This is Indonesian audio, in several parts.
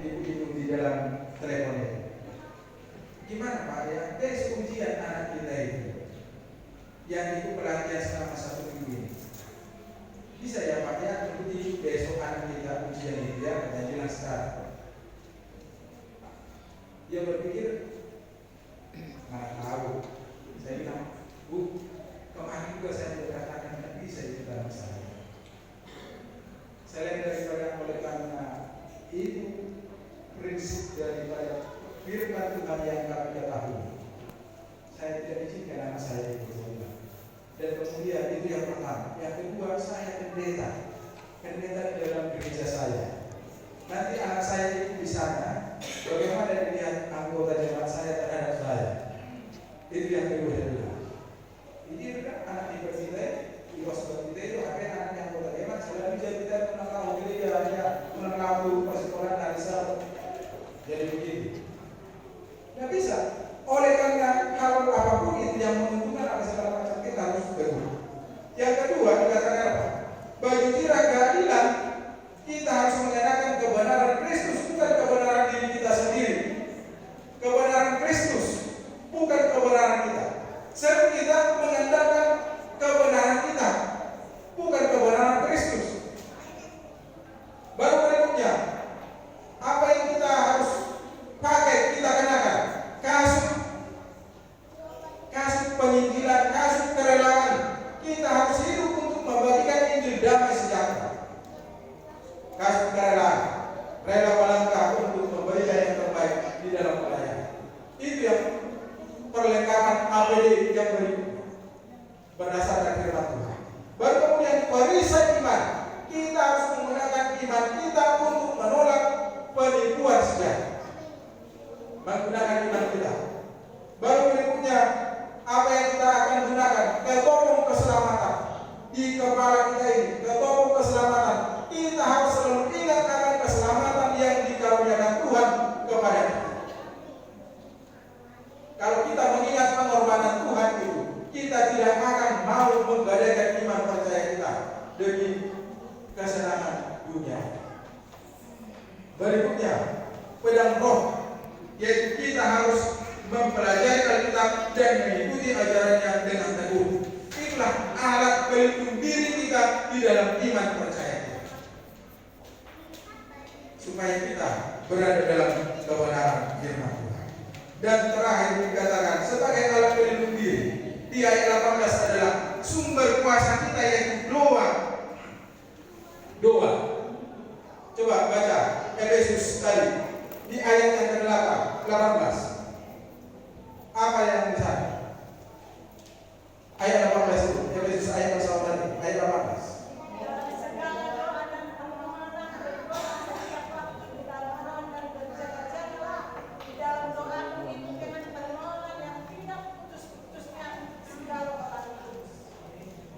ibu-ibu di dalam telepon itu. Gimana Pak ya? Besok ujian anak kita itu, yang itu pelatihan selama 1 minggu ini. Bisa ya Pak ya? Jadi besok anak kita ujian itu ya, dan jelas sekarang. Dia berpikir, nggak tahu. Saya bilang, Bu, kemarin juga saya berkatakan tidak bisa itu dalam saya. Selain daripada oleh karena itu prinsip daripada firman Tuhan yang kami ketahui, saya tidak izinkan anak saya itu berubah. Dan kemudian itu yang pertama. Yang kedua, saya pendeta di dalam gereja saya. Nanti anak saya itu di sana, bagaimana dilihat anggota jemaat saya terhadap saya. Itu yang kedua saya bilang. Ini kan anak di kita, di hospital kita itu ada anak yang anggota jemaat. Selalu kita menangkap gereja, ya menangkap sekolah dari sana. Jadi begini. Nggak bisa. Oleh karena hal apapun itu yang menguntungkan apa segala macam kita harus berubah. Yang kedua dikatakan apa? Baju tirai keadilan, kita harus mengenakan kebenaran Kristus, bukan kebenaran diri kita sendiri. Kebenaran Kristus, bukan kebenaran kita. Sebab kita mengandalkan kebenaran kita, bukan kebenaran Kristus. Baru berikutnya, apa yang kita harus pakai, kita kenakan kasut penginjilan, kasut kerelaan. Kita harus hidup untuk membagikan Injil damai sejahtera. Kasut kerelaan, rela melangkah untuk memberikan yang terbaik di dalam pelayanan. Itu yang perlengkapan APD yang berikutnya berdasarkan firman Tuhan. Baru kemudian perisai iman. Kita harus menggunakan iman kita untuk menolak penipuan sejarah. Menggunakan iman kita. Baru berikutnya, apa yang kita akan gunakan? Ketopong keselamatan di kepala kita ini. Ketopong keselamatan. Kita harus selalu ingat akan keselamatan yang dikaruniakan Tuhan kepada kita. Kalau kita mengingat pengorbanan Tuhan itu, kita tidak akan mau menggadaikan iman percaya kita demi kesenangan dunia. Berikutnya, pedang roh, yaitu kita harus mempelajari Alkitab dan mengikuti ajarannya dengan teguh. Itulah alat pelindung diri kita di dalam iman percaya kita, supaya kita berada dalam kebenaran firman Tuhan. Dan terakhir dikatakan sebagai alat pelindung diri di ayat 18 adalah sumber kuasa kita, yaitu doa. Coba baca Efesus tadi di ayat yang ke-18. Apa yang di sana? Ayat 18 itu, Efesus ayat bersama tadi, ayat 18.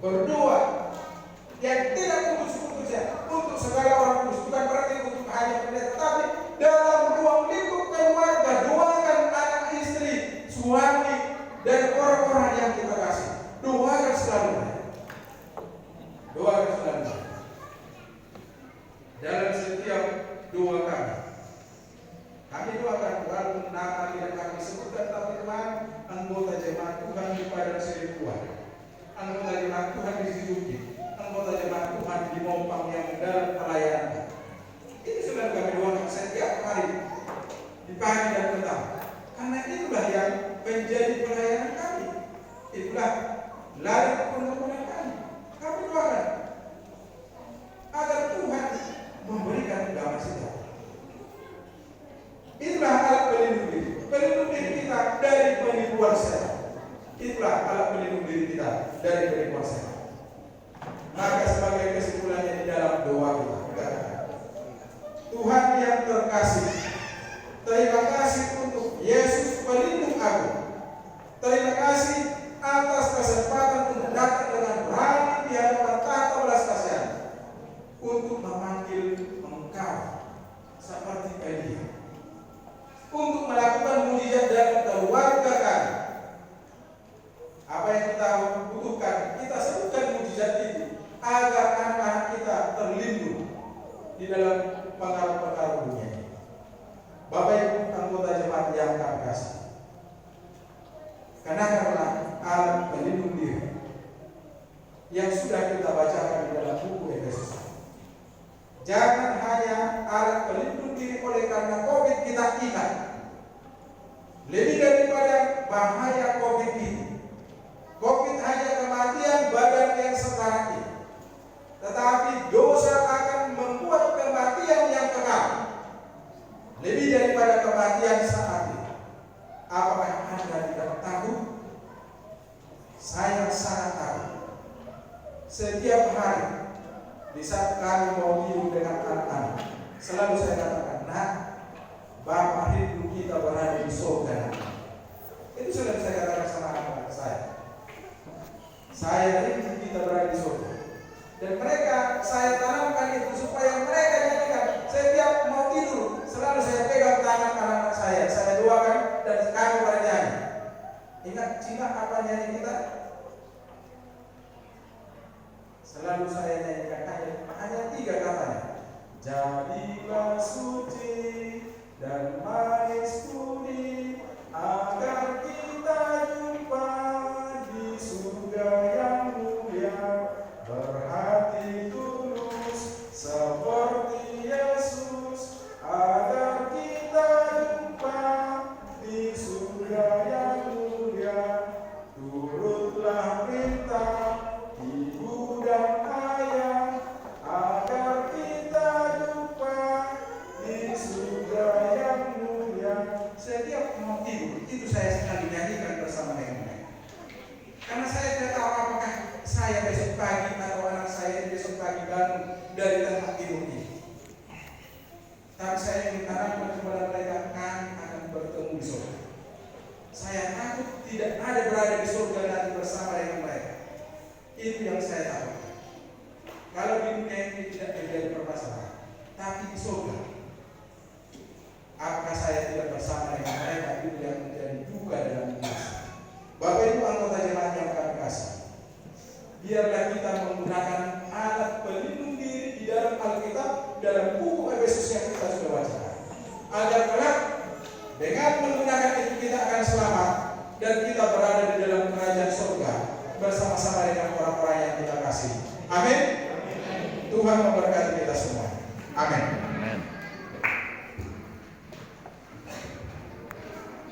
Berdoa yang tidak putus-putusnya untuk segala orang kudus, bukan berarti untuk hanya pendeta, tetapi dalam ruang lingkup keluarga, doakan anak istri, suami, dan orang-orang yang kita kasih. Doakan selalu. Doakan selalu. Dalam setiap doa kami doakan walaupun nama tidak kami sebutkan, tapi Tuhan, anggota jemaat Tuhan di Padang Seribuan, anggota jemaat Tuhan di Siduki, anggota jemaat Tuhan di Mompang yang dalam pelayanan. Ini sudah kami doakan setiap hari di pagi dan petang. Karena itulah yang menjadi pelayanan kami. Itulah lari kepada kami. Kami doakan agar Tuhan memberikan damai sejahtera. Itulah alat pelindung diri. Pelindung diri kita dari penipuan setan. Itulah alat pelindung diri kita dari penipuan setan. Maka sebagai kesimpulannya di dalam doa kita, Tuhan yang terkasih, terima kasih untuk Yesus pelindung aku. Terima kasih atas kesempatan untuk datang dengan berani di hadapan tahta belas kasihan untuk memanggil Engkau seperti Elia, untuk melakukan mujizat dalam keluarga kami. Apa yang kita butuhkan, kita sebutkan mujizat itu agar anak-anak kita terlindung di dalam pengaruh-pengaruh dunia. kita. Lebih daripada bahaya COVID ini. COVID hanya kematian badan yang sekarang ini. Tetapi dosa akan membuat kematian yang kekal. Lebih daripada kematian saat ini. Apakah Anda tidak takut? Saya sangat takut. Setiap hari di saat kami mau hidup dengan anak-anak, selalu saya katakan, nah, Bapa hidup kita berada di surga. Itu sudah saya katakan sama anak-anak saya. Saya rindu kita berada di surga. Dan mereka, saya tanamkan itu supaya mereka jadikan setiap mau tidur, selalu saya pegang tangan anak-anak saya doakan dan kami bernyanyi. Ingat cina apa nyanyi kita? Selalu saya nyanyikan hanya 3 katanya. Jadilah suci dan manis budi, agar kita jumpa di surga yang mulia. Berhati tulus seperti Yesus, agar kita jumpa di surga yang mulia. Turutlah perintah ibu dan ayah, agar kita jumpa di surga yang mulia. Setiap mau tidur, itu saya sekali nyanyikan bersama dengan mereka. Karena saya tidak tahu apakah saya besok pagi atau anak saya besok pagi bangun dari tempat tidur ini. Tapi saya ingin tanamkan kepada mereka, kami akan bertemu di surga. Saya takut tidak ada berada di surga nanti bersama dengan mereka. Itu yang saya tahu. Kalau di dunia ini tidak terjadi permasalahan, tapi di surga, apakah saya tidak bersama dengan mereka? Itu yang menjadi duka dalam hidup. Bapak Ibu anggota jemaat yang kami kasih, biarlah kita menggunakan alat pelindung diri di dalam Alkitab, dalam buku Efesus yang kita sudah baca, agar kelak dengan menggunakan itu kita akan selamat dan kita berada di dalam kerajaan surga bersama-sama dengan orang-orang yang kita kasih. Amin. Tuhan memberkati kita semua. Amin.